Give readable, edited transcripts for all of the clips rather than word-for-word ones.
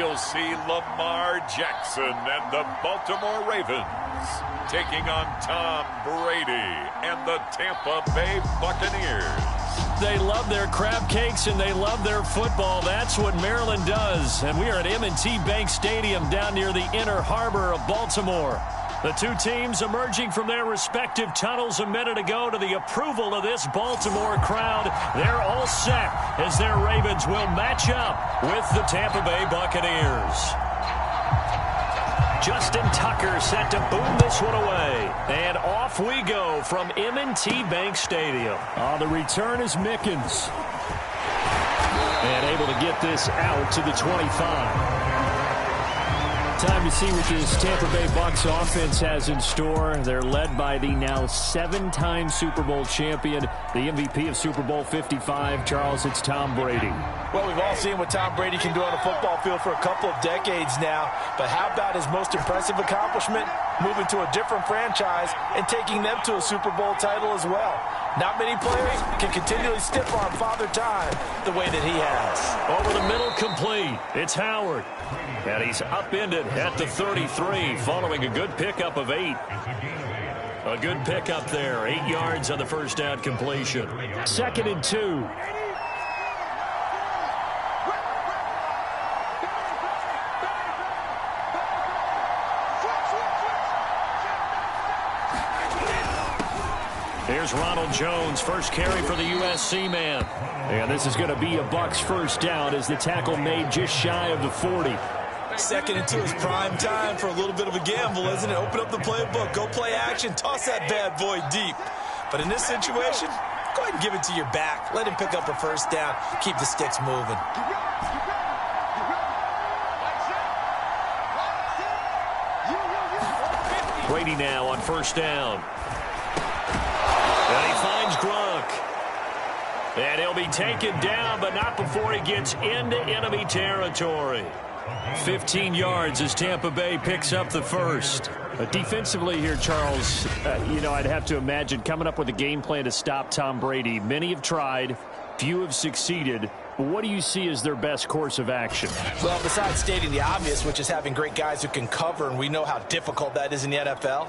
we'll see Lamar Jackson and the Baltimore Ravens taking on Tom Brady and the Tampa Bay Buccaneers. They love their crab cakes and they love their football. That's what Maryland does. And we are at M&T Bank Stadium down near the Inner Harbor of Baltimore. The two teams emerging from their respective tunnels a minute ago to the approval of this Baltimore crowd. They're all set as their Ravens will match up with the Tampa Bay Buccaneers. Justin Tucker set to boom this one away. And off we go from M&T Bank Stadium. The return is Mickens. And able to get this out to the 25. Time to see what this Tampa Bay Bucs offense has in store. They're led by the now 7-time Super Bowl champion, the MVP of Super Bowl 55. Charles, it's Tom Brady. Well, we've all seen what Tom Brady can do on a football field for a couple of decades now. But how about his most impressive accomplishment? Moving to a different franchise and taking them to a Super Bowl title as well. Not many players can continually stiff-arm Father Time the way that he has. Over the middle, complete. It's Howard. And he's upended at the 33 following a good pickup of 8. A good pickup there. 8 yards on the first down completion. 2nd and 2. Here's Ronald Jones, first carry for the USC man. And this is going to be a Bucs first down as the tackle made just shy of the 40. 2nd and 2 is prime time for a little bit of a gamble, isn't it? Open up the playbook, go play action, toss that bad boy deep. But in this situation, go ahead and give it to your back. Let him pick up a first down, keep the sticks moving. Brady now on first down. And he finds Gronk. And he'll be taken down, but not before he gets into enemy territory. 15 yards as Tampa Bay picks up the first. But defensively here, Charles, I'd have to imagine coming up with a game plan to stop Tom Brady. Many have tried, few have succeeded. What do you see as their best course of action? Well, besides stating the obvious, which is having great guys who can cover, and we know how difficult that is in the NFL,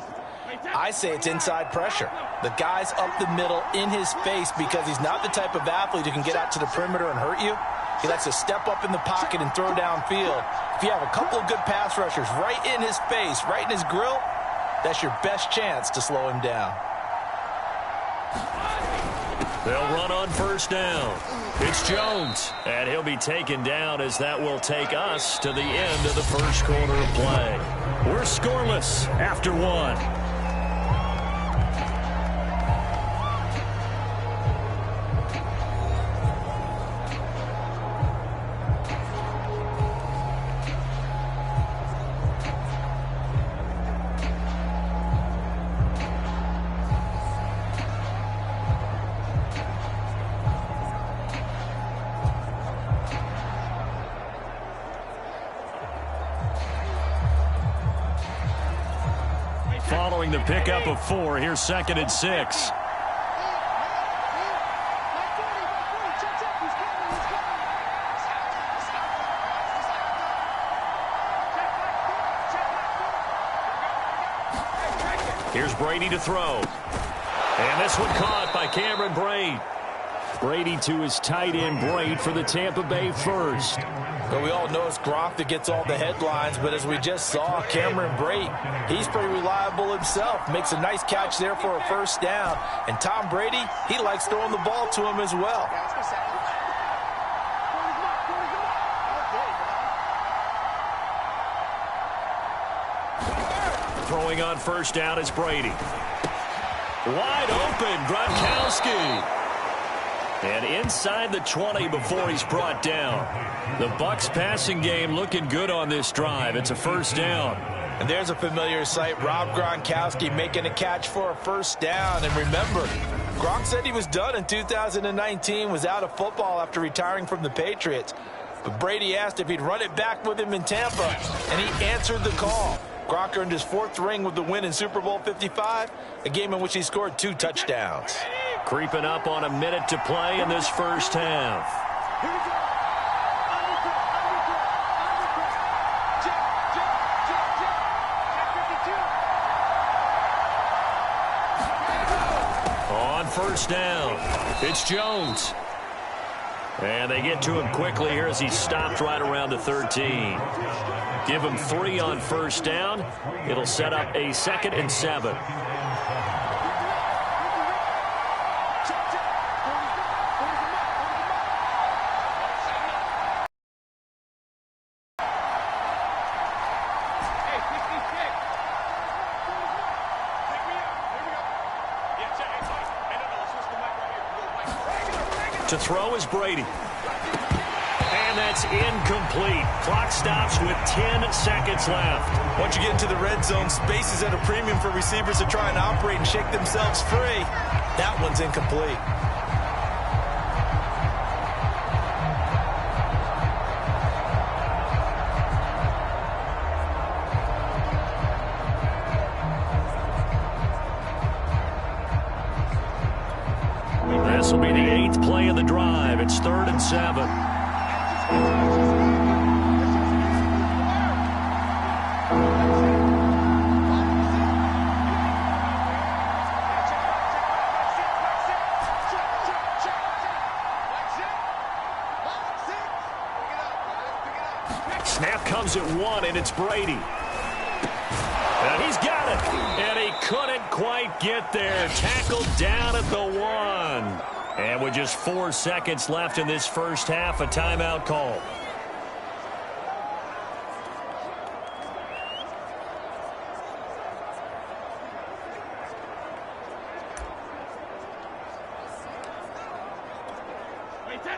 I say it's inside pressure. The guy's up the middle in his face because he's not the type of athlete who can get out to the perimeter and hurt you. He likes to step up in the pocket and throw downfield. If you have a couple of good pass rushers right in his face, right in his grill, that's your best chance to slow him down. They'll run on first down. It's Jones, and he'll be taken down as that will take us to the end of the first quarter of play. We're scoreless after 1. Following the pickup of 4, here's 2nd and 6. Here's Brady to throw. And this one caught by Cameron Braid. Brady to his tight end, Braid, for the Tampa Bay first. Well, we all know it's Gronk that gets all the headlines, but as we just saw, Cameron Braid, he's pretty reliable himself. Makes a nice catch there for a first down. And Tom Brady, he likes throwing the ball to him as well. Throwing on first down is Brady. Wide open, Gronkowski. And inside the 20 before he's brought down. The Bucs passing game looking good on this drive. It's a first down. And there's a familiar sight. Rob Gronkowski making a catch for a first down. And remember, Gronk said he was done in 2019, was out of football after retiring from the Patriots. But Brady asked if he'd run it back with him in Tampa, and he answered the call. Gronk earned his 4th ring with the win in Super Bowl 55, a game in which he scored 2 touchdowns. Creeping up on a minute to play in this first half. first down. It's Jones. And they get to him quickly here as he's stopped right around the 13. Give him 3 on first down. It'll set up a 2nd and 7. To throw is Brady. And that's incomplete. Clock stops with 10 seconds left. Once you get into the red zone, space is at a premium for receivers to try and operate and shake themselves free. That one's incomplete. This will be the 8th play of the drive. It's 3rd and 7. Snap comes at 1, and it's Brady. And he's got it. And he couldn't quite get there. Tackled down at the 1. And with just 4 seconds left in this first half, a timeout call.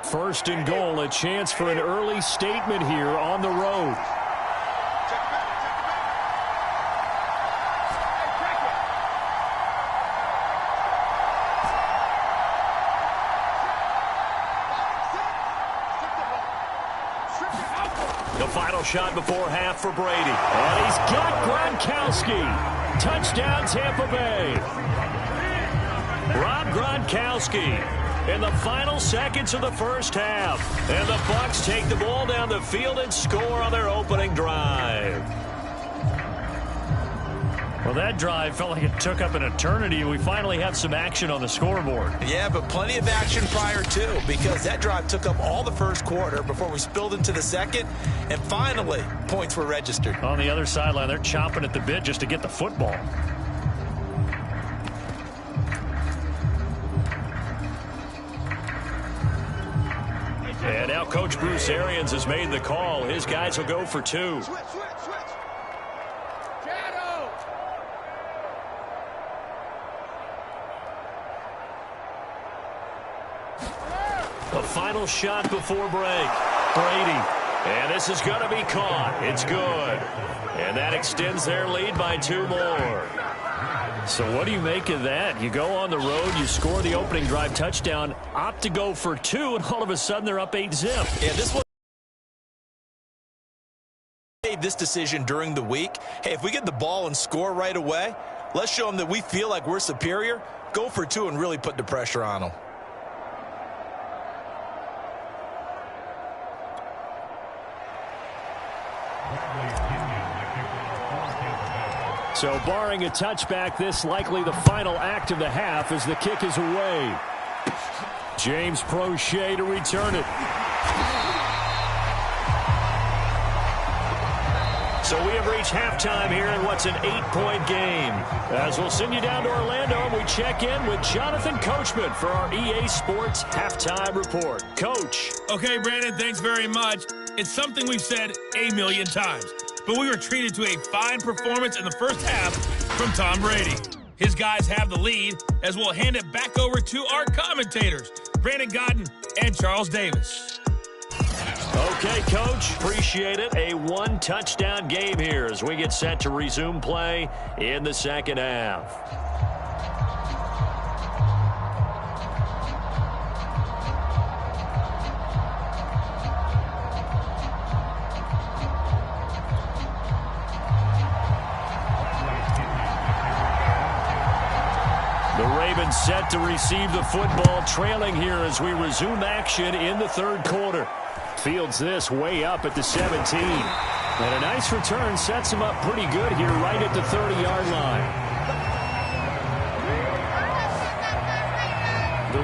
First and goal, a chance for an early statement here on the road. The final shot before half for Brady. And he's got Gronkowski. Touchdown, Tampa Bay. Rob Gronkowski in the final seconds of the first half. And the Bucs take the ball down the field and score on their opening drive. Well, that drive felt like it took up an eternity. We finally have some action on the scoreboard. Yeah, but plenty of action prior to, because that drive took up all the first quarter before we spilled into the second, and finally, points were registered. On the other sideline, they're chomping at the bit just to get the football. And now Coach Bruce Arians has made the call. His guys will go for 2. Switch. The final shot before break. Brady. And this is going to be caught. It's good. And that extends their lead by 2 more. So what do you make of that? You go on the road, you score the opening drive touchdown, opt to go for 2, and all of a sudden they're up 8-zip. Yeah, this one made this decision during the week. Hey, if we get the ball and score right away, let's show them that we feel like we're superior. Go for 2 and really put the pressure on them. So barring a touchback, this likely the final act of the half as the kick is away. James Prochet to return it. So we have reached halftime here in what's an 8-point game. As we'll send you down to Orlando, and we check in with Jonathan Coachman for our EA Sports Halftime Report. Coach. Okay, Brandon, thanks very much. It's something we've said a million times, but we were treated to a fine performance in the first half from Tom Brady. His guys have the lead, as we'll hand it back over to our commentators, Brandon Godden and Charles Davis. Okay, Coach, appreciate it. A 1-touchdown game here as we get set to resume play in the second half. The Ravens set to receive the football, trailing here as we resume action in the third quarter. Fields this way up at the 17. And a nice return sets him up pretty good here right at the 30-yard line.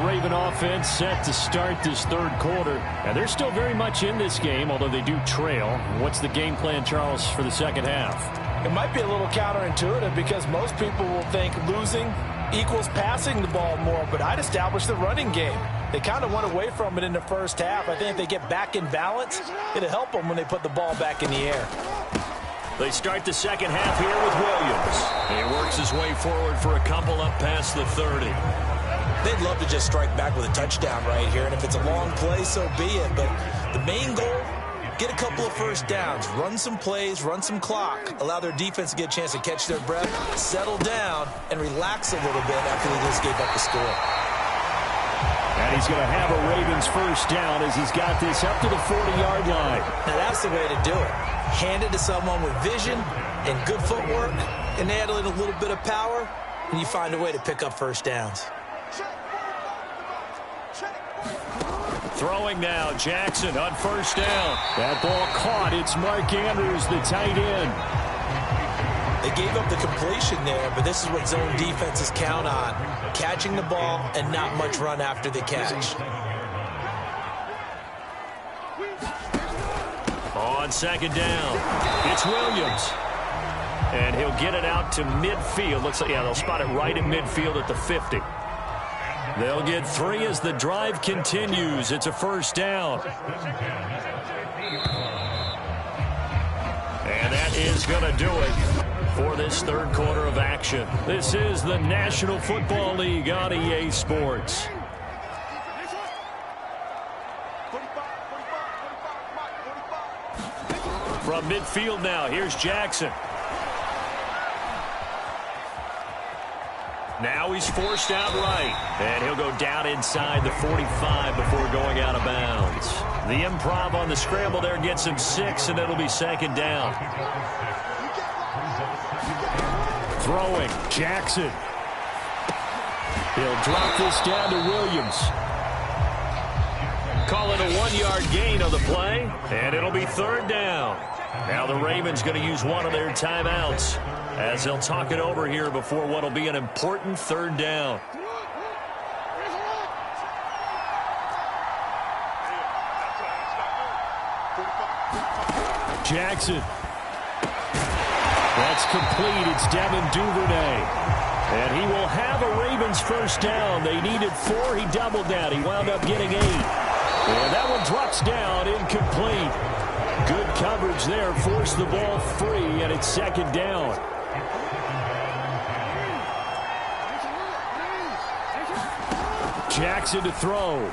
Raven offense set to start this third quarter. And they're still very much in this game, although they do trail. What's the game plan, Charles, for the second half? It might be a little counterintuitive because most people will think losing equals passing the ball more, but I'd establish the running game. They kind of went away from it in the first half. I think if they get back in balance, it'll help them when they put the ball back in the air. They start the second half here with Williams. He works his way forward for a couple up past the 30. They'd love to just strike back with a touchdown right here, and if it's a long play, so be it. But the main goal, get a couple of first downs, run some plays, run some clock, allow their defense to get a chance to catch their breath, settle down, and relax a little bit after they just gave up the score. And he's going to have a Ravens first down as he's got this up to the 40-yard line. Now that's the way to do it. Hand it to someone with vision and good footwork, and add a little bit of power, and you find a way to pick up first downs. Throwing now, Jackson on first down. That ball caught. It's Mark Andrews, the tight end. They gave up the completion there, but this is what zone defenses count on. Catching the ball and not much run after the catch. On second down, it's Williams. And he'll get it out to midfield. Looks like, yeah, they'll spot it right in midfield at the 50. They'll get 3 as the drive continues. It's a first down. And that is going to do it for this third quarter of action. This is the National Football League on EA Sports. From midfield now, here's Jackson. Now he's forced out right, and he'll go down inside the 45 before going out of bounds. The improv on the scramble there gets him 6, and it'll be second down. Throwing, Jackson. He'll drop this down to Williams. Call it a 1-yard gain on the play, and it'll be third down. Now the Ravens going to use one of their timeouts as they'll talk it over here before what will be an important third down. Jackson. That's complete. It's Devin Duvernay. And he will have a Ravens first down. They needed 4. He doubled that. He wound up getting 8. And that one drops down, incomplete. Good coverage there. Forced the ball free, and it's second down. Jackson to throw. And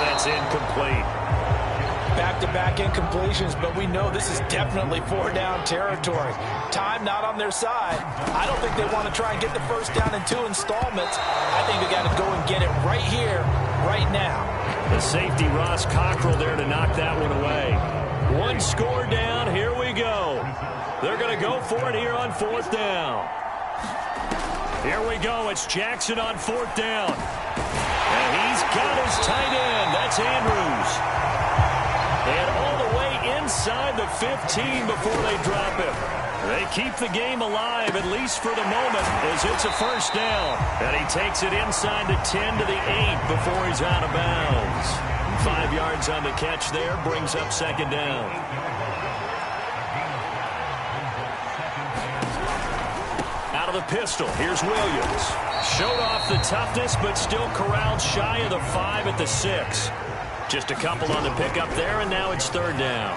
that's incomplete. Back-to-back incompletions, but we know this is definitely 4-down territory. Time not on their side. I don't think they want to try and get the first down in 2 installments. I think they got to go and get it right here, right now. The safety, Ross Cockrell, there to knock that one away. 1 score down. Here we go. They're going to go for it here on 4th down. Here we go. It's Jackson on 4th down. And he's got his tight end. That's Andrews. And all the way inside the 15 before they drop him. They keep the game alive, at least for the moment, as it's a first down. And he takes it inside the 10 to the 8 before he's out of bounds. 5 yards on the catch there, brings up second down. Out of the pistol, here's Williams. Showed off the toughness, but still corralled shy of the 5 at the 6. Just a couple on the pickup there, and now it's third down.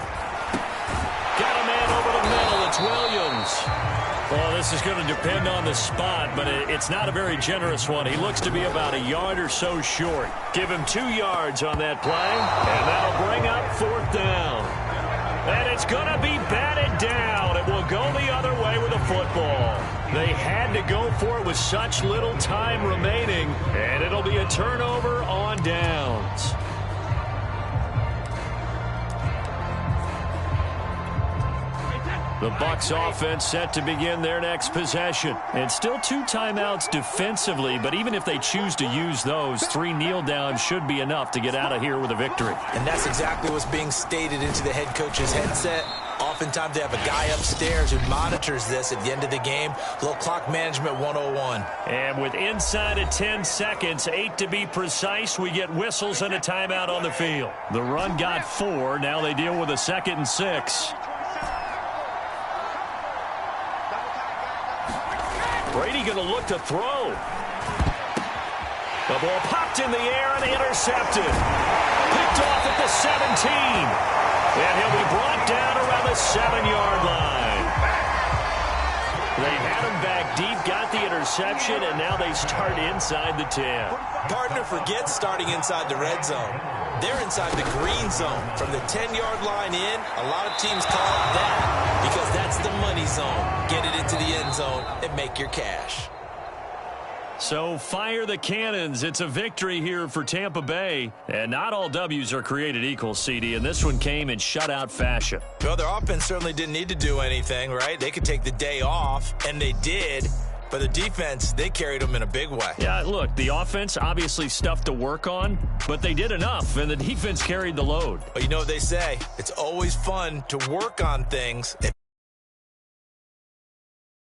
Got a man over the middle. It's Williams. Well, this is going to depend on the spot, but it's not a very generous one. He looks to be about a yard or so short. Give him 2 yards on that play, and that'll bring up 4th down. And it's going to be batted down. It will go the other way with the football. They had to go for it with such little time remaining, and it'll be a turnover on downs. The Bucs offense set to begin their next possession. And still 2 timeouts defensively, but even if they choose to use those, 3 kneel downs should be enough to get out of here with a victory. And that's exactly what's being stated into the head coach's headset. Oftentimes they have a guy upstairs who monitors this at the end of the game. A little clock management 101. And with inside of 10 seconds, 8 to be precise, we get whistles and a timeout on the field. The run got 4. Now they deal with a 2nd and 6. Brady going to look to throw. The ball popped in the air and intercepted. Picked off at the 17. And he'll be brought down around the 7-yard line. They had him back deep, got the interception, and now they start inside the 10. Partner forgets starting inside the red zone. They're inside the green zone. From the 10-yard line in, a lot of teams call it that because that's the money zone. Get it into the end zone and make your cash. So fire the cannons. It's a victory here for Tampa Bay. And not all W's are created equal, CD, and this one came in shutout fashion. Well, their offense certainly didn't need to do anything, right? They could take the day off, and they did. But the defense, they carried them in a big way. Yeah, look, the offense, obviously stuff to work on, but they did enough, and the defense carried the load. But you know what they say? It's always fun to work on things if